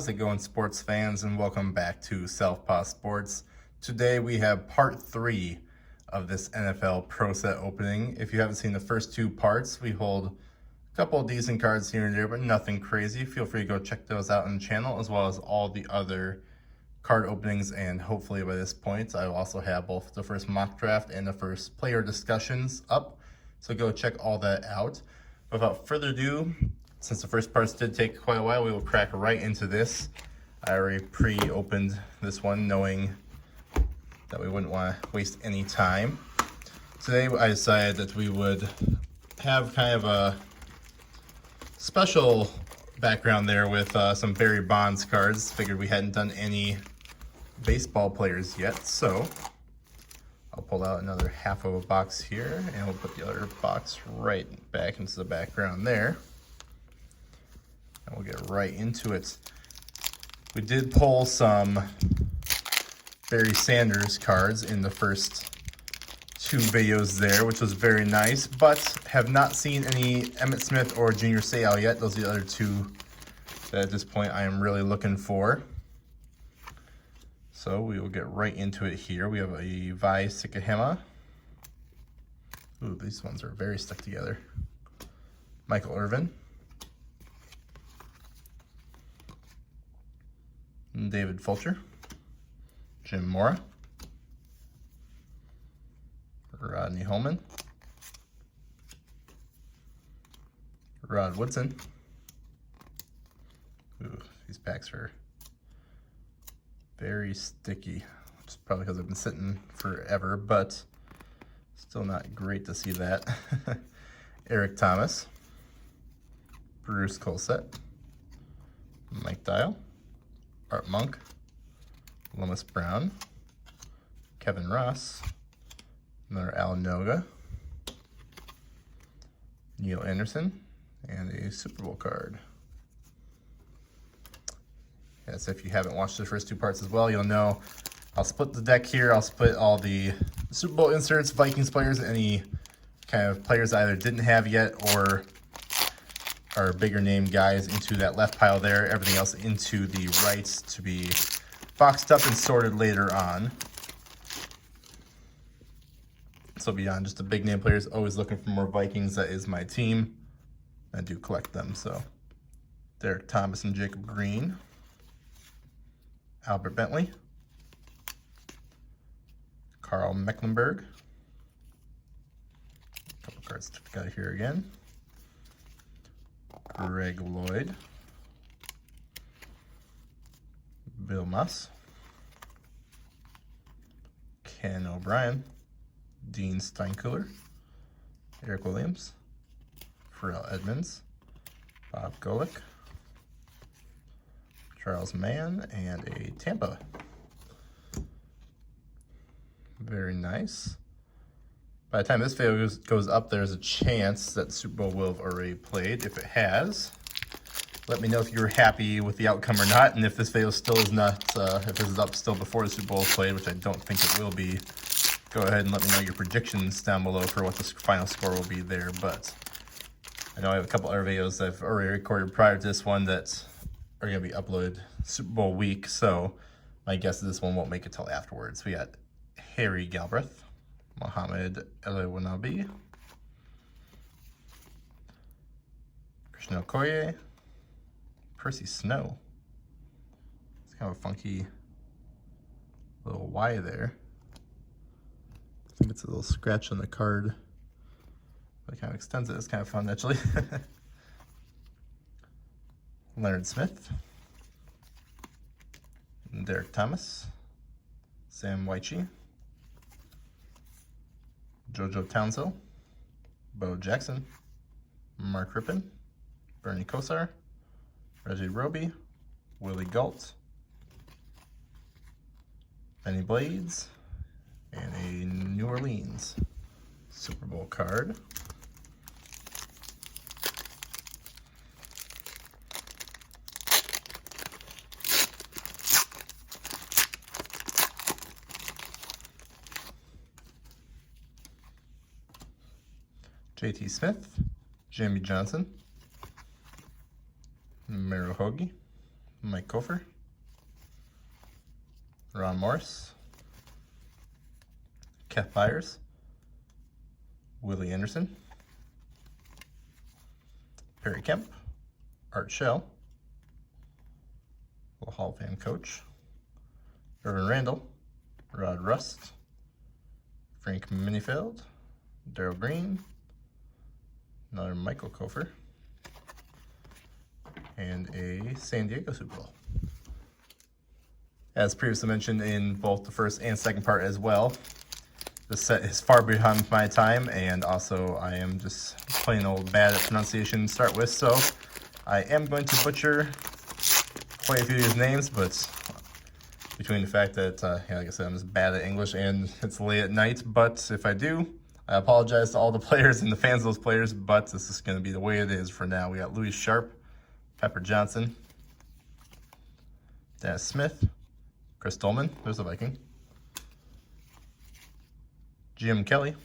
How's it going, sports fans, and welcome back to Southpaw Sports. Today we have part 3 of this NFL Pro Set opening. If you haven't seen the first 2 parts, we hold a couple of decent cards here and there, but nothing crazy. Feel free to go check those out on the channel, as well as all the other card openings, and hopefully by this point I will also have both the first mock draft and the first player discussions up, so go check all that out. Without further ado, since the first parts did take quite a while, we will crack right into this. I already pre-opened this one knowing that we wouldn't want to waste any time. Today I decided that we would have kind of a special background there with some Barry Bonds cards. Figured we hadn't done any baseball players yet, so I'll pull out another half of a box here and we'll put the other box right back into the background there. And we'll get right into it. We did pull some Barry Sanders cards in the first 2 videos there, which was very nice, but have not seen any Emmitt Smith or Junior Seau yet. Those are the other 2 that at this point I am really looking for. So we will get right into it here. We have a Vi Sikahema. Ooh, these ones are very stuck together. Michael Irvin. David Fulcher. Jim Mora. Rodney Holman. Rod Woodson. Ooh, these packs are very sticky, which is probably because I've been sitting forever, but still not great to see that. Eric Thomas. Bruce Colsett. Mike Dial. Art Monk. Lomas Brown. Kevin Ross. Another Al Noga. Neil Anderson. And a Super Bowl card. Yes, if you haven't watched the first 2 parts as well, you'll know I'll split the deck here. I'll split all the Super Bowl inserts, Vikings players, any kind of players I either didn't have yet or are bigger name guys into that left pile there. Everything else into the right to be boxed up and sorted later on. So beyond just the big name players, always looking for more Vikings. That is my team. I do collect them, so. Derek Thomas and Jacob Green. Albert Bentley. Carl Mecklenburg. A couple cards to pick out here again. Greg Lloyd. Bill Muss. Ken O'Brien. Dean Steinkuhler. Eric Williams. Pharrell Edmonds. Bob Golick. Charles Mann, and a Tampa. Very nice. By the time this video goes up, there's a chance that the Super Bowl will have already played. If it has, let me know if you're happy with the outcome or not, and if this video still is not, if this is up still before the Super Bowl is played, which I don't think it will be, go ahead and let me know your predictions down below for what the final score will be there. But I know I have a couple other videos that I've already recorded prior to this one that are going to be uploaded Super Bowl week, so my guess is this one won't make it till afterwards. We got Harry Galbraith, Mohamed Elewanabi, Krishna Okoye, Percy Snow. It's kind of a funky little Y there. I think it's a little scratch on the card, but it kind of extends it. It's kind of fun, actually. Leonard Smith, Derek Thomas, Sam Weiche, JoJo Townsell, Bo Jackson, Mark Rippon, Bernie Kosar, Reggie Roby, Willie Galt, Benny Blades, and a New Orleans Super Bowl card. J.T. Smith, Jamie Johnson, Merrill Hoagie, Mike Kofer, Ron Morris, Keth Byers, Willie Anderson, Perry Kemp, Art Shell, Hall of Fame coach, Irvin Randall, Rod Rust, Frank Minifeld, Darryl Green, another Michael Kofer, and a San Diego Super Bowl. As previously mentioned in both the first and second part as well, the set is far behind my time, and also I am just plain old bad at pronunciation to start with, so I am going to butcher quite a few of these names, but between the fact that, yeah, like I said, I'm just bad at English and it's late at night, but if I do, I apologize to all the players and the fans of those players, but this is going to be the way it is for now. We got Louis Sharp, Pepper Johnson, Dennis Smith, Chris Dolman, there's a Viking, Jim Kelly,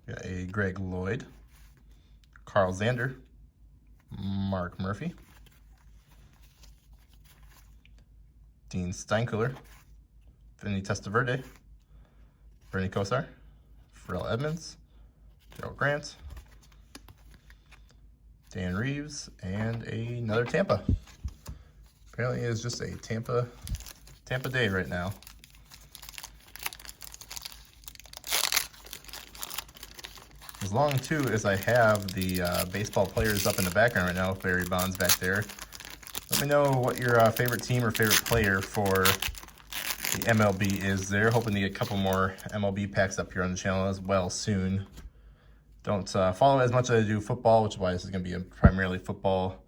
we got a Greg Lloyd, Carl Zander, Mark Murphy, Dean Steinkuhler, Vinny Testaverde, Bernie Kosar, Pharrell Edmonds, Gerald Grant, Dan Reeves, and another Tampa. Apparently it's just a Tampa day right now. As long too as I have the baseball players up in the background right now, Barry Bonds back there, let me know what your favorite team or favorite player for the MLB is there. Hoping to get a couple more MLB packs up here on the channel as well soon. Don't follow as much as I do football, which is why this is going to be a primarily football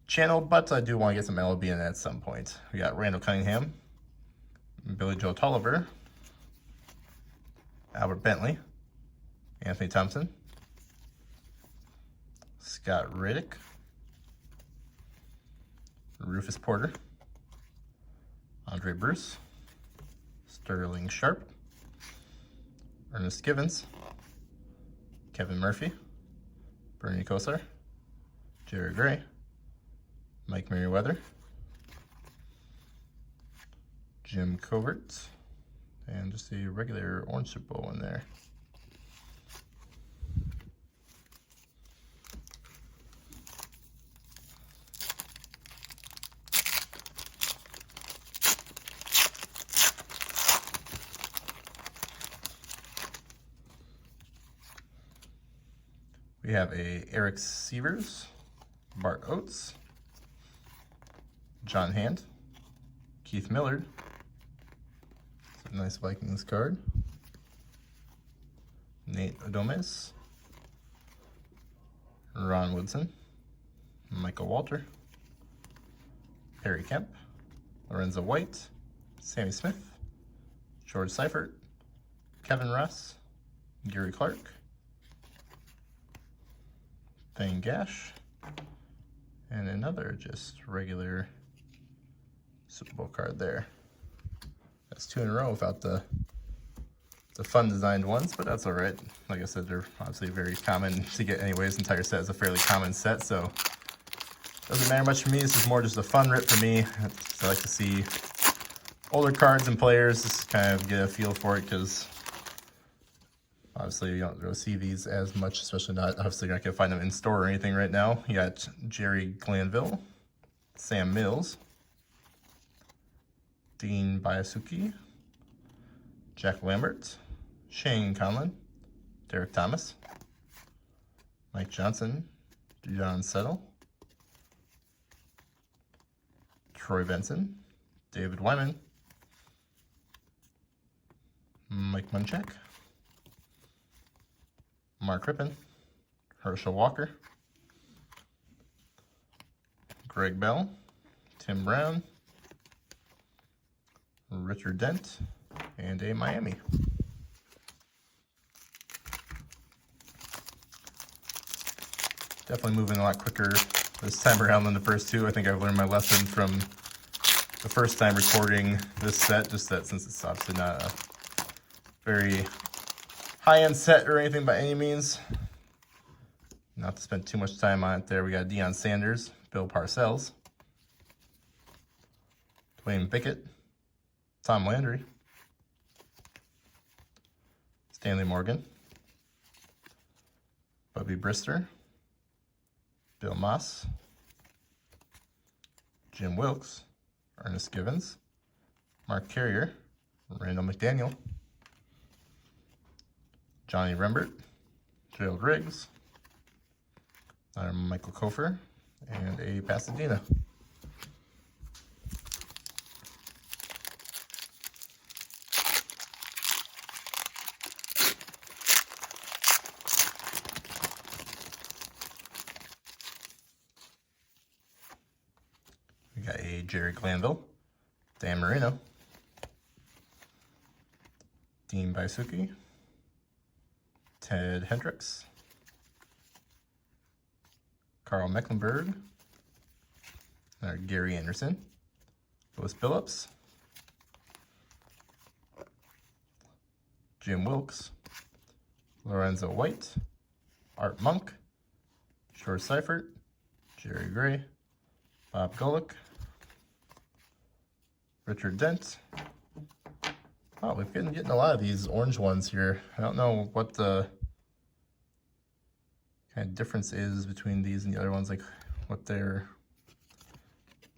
channel, but I do want to get some MLB in at some point. We got Randall Cunningham, Billy Joe Tolliver, Albert Bentley, Anthony Thompson, Scott Riddick, Rufus Porter, Andre Bruce, Sterling Sharp, Ernest Givens, Kevin Murphy, Bernie Kosar, Jerry Gray, Mike Merriweather, Jim Covert, and just a regular orange Super Bowl in there. We have a Eric Sievers, Bart Oates, John Hand, Keith Millard, it's a nice Vikings card, Nate Odomes, Ron Woodson, Michael Walter, Perry Kemp, Lorenzo White, Sammy Smith, George Seifert, Kevin Ross, Gary Clark, Thane Gash, and another just regular Super Bowl card there. That's 2 in a row without the fun designed ones, but that's all right. Like I said, they're obviously very common to get anyways. The entire set is a fairly common set, so doesn't matter much for me. This is more just a fun rip for me. I like to see older cards and players, just kind of get a feel for it, because obviously you don't really see these as much, especially not, obviously you're not going to find them in store or anything right now. You got Jerry Glanville, Sam Mills, Dean Biasuki, Jack Lambert, Shane Conlon, Derek Thomas, Mike Johnson, John Settle, Troy Benson, David Wyman, Mike Munchak, Mark Rippon, Herschel Walker, Greg Bell, Tim Brown, Richard Dent, and a Miami. Definitely moving a lot quicker this time around than the first two. I think I've learned my lesson from the first time recording this set, just that since it's obviously not a very high-end set or anything by any means, Not to spend too much time on it there, we got Deion Sanders, Bill Parcells, Dwayne Bickett, Tom Landry, Stanley Morgan, Bubby Brister, Bill Moss, Jim Wilkes, Ernest Givens, Mark Carrier, Randall McDaniel, Johnny Rembert, Gerald Riggs, Michael Kofer, and a Pasadena. We got a Jerry Glanville, Dan Marino, Dean Baisuki, Ted Hendricks, Carl Mecklenburg, Gary Anderson, Louis Billups, Jim Wilkes, Lorenzo White, Art Monk, George Seifert, Jerry Gray, Bob Golick, Richard Dent. Oh, we've been getting a lot of these orange ones here. I don't know what the kind of difference is between these and the other ones, like what their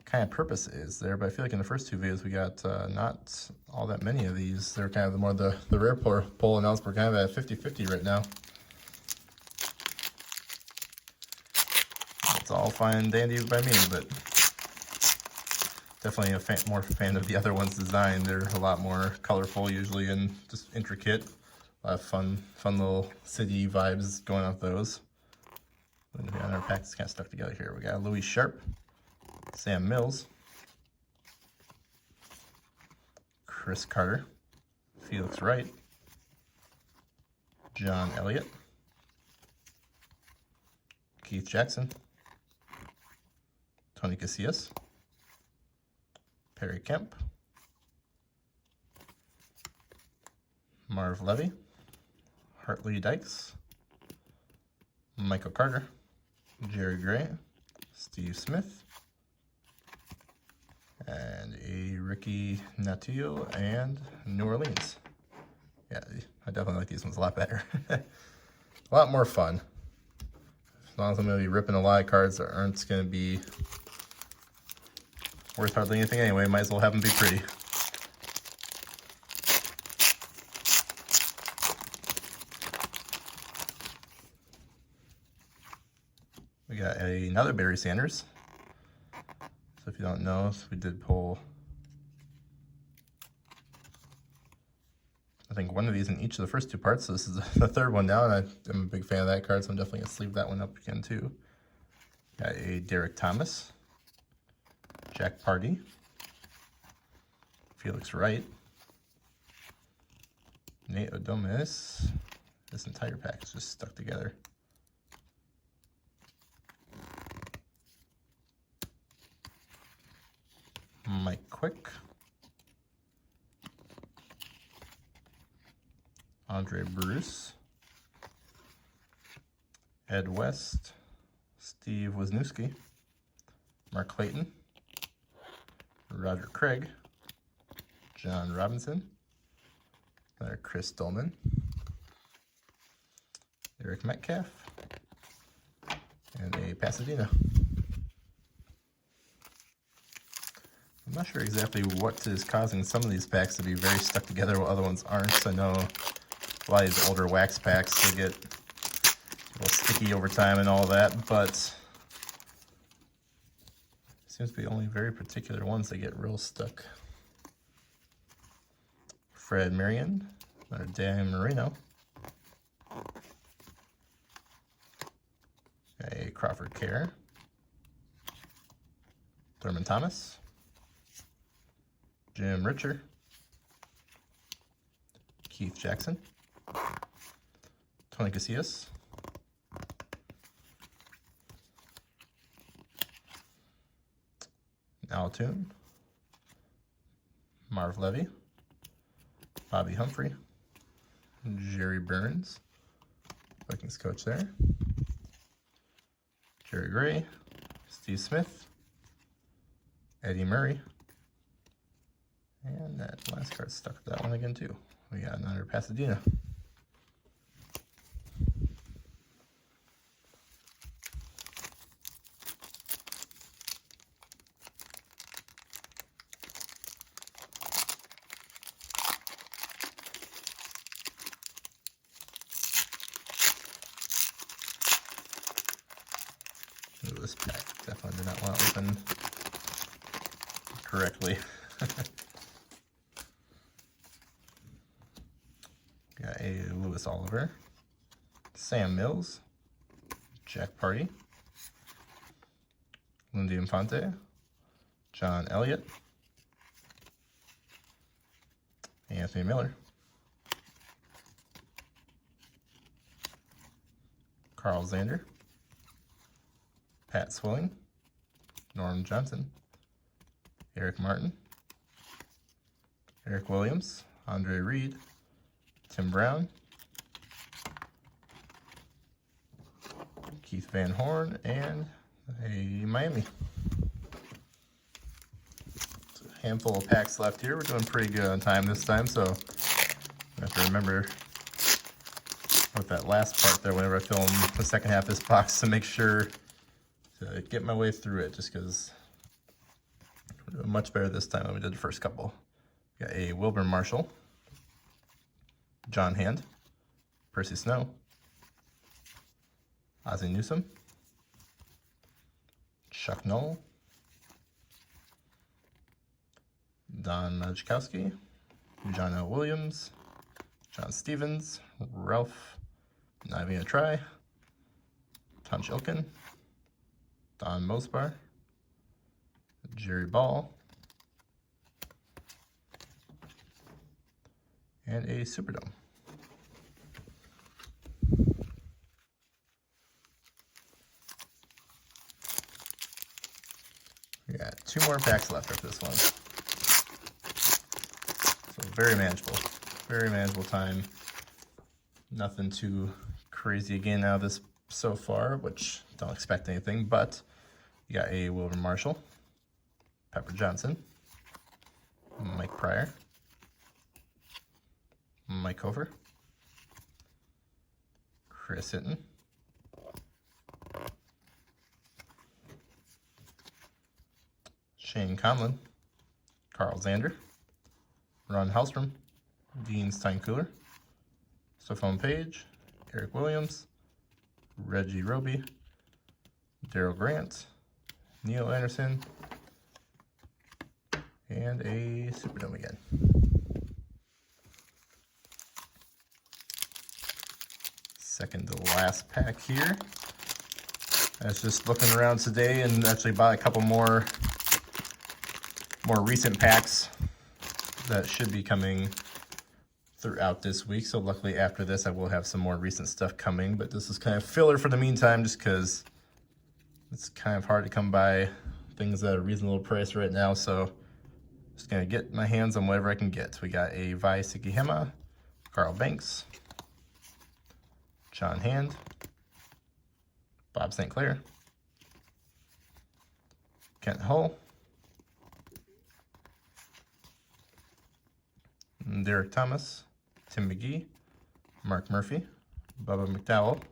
kind of purpose is there, but I feel like in the first two videos we got not all that many of these. They're kind of more the rare pull announced. We're kind of at 50-50 right now. It's all fine and dandy by me, but definitely more fan of the other one's design. They're a lot more colorful usually and just intricate. A lot of fun little city vibes going off those. And our pack is kind of stuck together here. We got Louis Sharp, Sam Mills, Chris Carter, Felix Wright, John Elliott, Keith Jackson, Tony Casillas, Perry Kemp, Marv Levy, Hartley Dykes, Michael Carter, Jerry Gray, Steve Smith, and a Ricky Natillo and New Orleans. Yeah, I definitely like these ones a lot better. A lot more fun. As long as I'm going to be ripping a lot of cards that aren't going to be worth hardly anything anyway, might as well have them be pretty. We got another Barry Sanders. So if you don't know, we did pull, I think, one of these in each of the first two parts. So this is the third one now, and I'm a big fan of that card, so I'm definitely going to sleeve that one up again too. Got a Derek Thomas, Jack Party, Felix Wright, Nate Odomis. This entire pack is just stuck together. Mike Quick, Andre Bruce, Ed West, Steve Wisniewski, Mark Clayton, Roger Craig, John Robinson, Chris Dolman, Eric Metcalf, and a Pasadena. I'm not sure exactly what is causing some of these packs to be very stuck together while other ones aren't. I know a lot of these older wax packs, they get a little sticky over time and all that, but it seems to be only very particular ones that get real stuck. Fred Marion, Dan Marino, a Crawford Kerr, Thurman Thomas, Jim Richer, Keith Jackson, Tony Casillas, Al Toon, Marv Levy, Bobby Humphrey, Jerry Burns, Vikings coach there, Jerry Gray, Steve Smith, Eddie Murray, and that last card stuck with that one again too. We got another Pasadena. Ooh, this pack definitely did not want to open correctly. Got a Lewis Oliver, Sam Mills, Jack Party, Lindy Infante, John Elliott, Anthony Miller, Carl Zander, Pat Swilling, Norm Johnson, Eric Martin, Eric Williams, Andre Reed, Tim Brown, Keith Van Horn, and a Miami. A handful of packs left here. We're doing pretty good on time this time, so I have to remember with that last part there whenever I film the second half of this box to make sure to get my way through it, just because we're doing much better this time than we did the first couple. We got a Wilburn Marshall, John Hand, Percy Snow, Ozzie Newsome, Chuck Noll, Don Majkowski, John L. Williams, John Stevens, Ralph, not even gonna try, Tunch Ilkin, Don Mosbar, Jerry Ball, and a Superdome. We got 2 more packs left after this one. So very manageable time. Nothing too crazy again out of this so far, which don't expect anything, but you got a Wilburn Marshall, Pepper Johnson, Mike Pryor, Mike Hofer, Chris Hinton, Shane Conlon, Carl Zander, Ron Hallstrom, Dean Steinkühler, Stephon Page, Eric Williams, Reggie Roby, Daryl Grant, Neil Anderson, and a Superdome again. Second to last pack here. I was just looking around today and actually bought a couple more recent packs that should be coming throughout this week. So luckily after this I will have some more recent stuff coming, but this is kind of filler for the meantime just because it's kind of hard to come by things at a reasonable price right now. So just gonna get my hands on whatever I can get. We got a Vi Sekihema, Carl Banks, John Hand, Bob St. Clair, Kent Hull, Derek Thomas, Tim McGee, Mark Murphy, Bubba McDowell,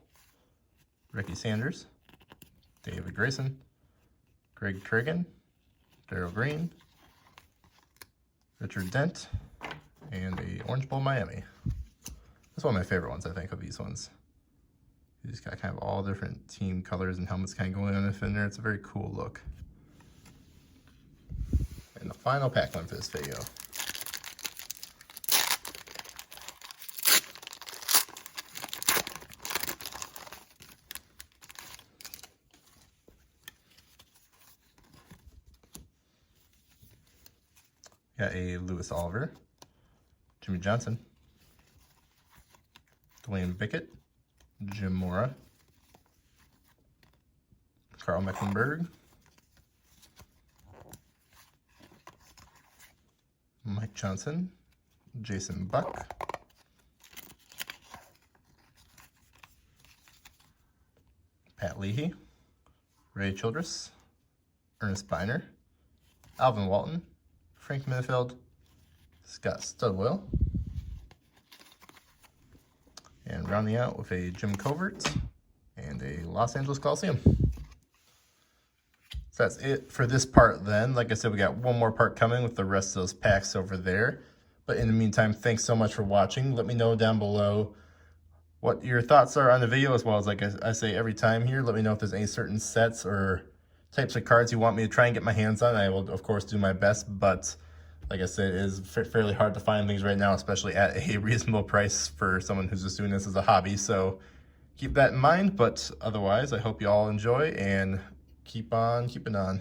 Ricky Sanders, David Grayson, Greg Tragan, Darryl Green, Richard Dent, and a Orange Bowl Miami. That's one of my favorite ones, I think, of these ones. You just got kind of all different team colors and helmets kind of going on in there. It's a very cool look. And the final pack one for this video. Got a Lewis Oliver, Jimmy Johnson, Dwayne Bickett, Jim Mora, Carl Mecklenburg, Mike Johnson, Jason Buck, Pat Leahy, Ray Childress, Ernest Biner, Alvin Walton, Frank Minifield, Scott Studwell, and rounding out with a Jim Covert and a Los Angeles Coliseum. So that's it for this part then. Like I said, we got one more part coming with the rest of those packs over there. But in the meantime, thanks so much for watching. Let me know down below what your thoughts are on the video, as well as, like I say every time here, let me know if there's any certain sets or types of cards you want me to try and get my hands on. I will, of course, do my best, but like I said, it is fairly hard to find things right now, especially at a reasonable price for someone who's just doing this as a hobby. So keep that in mind, but otherwise, I hope you all enjoy and keep on keeping on.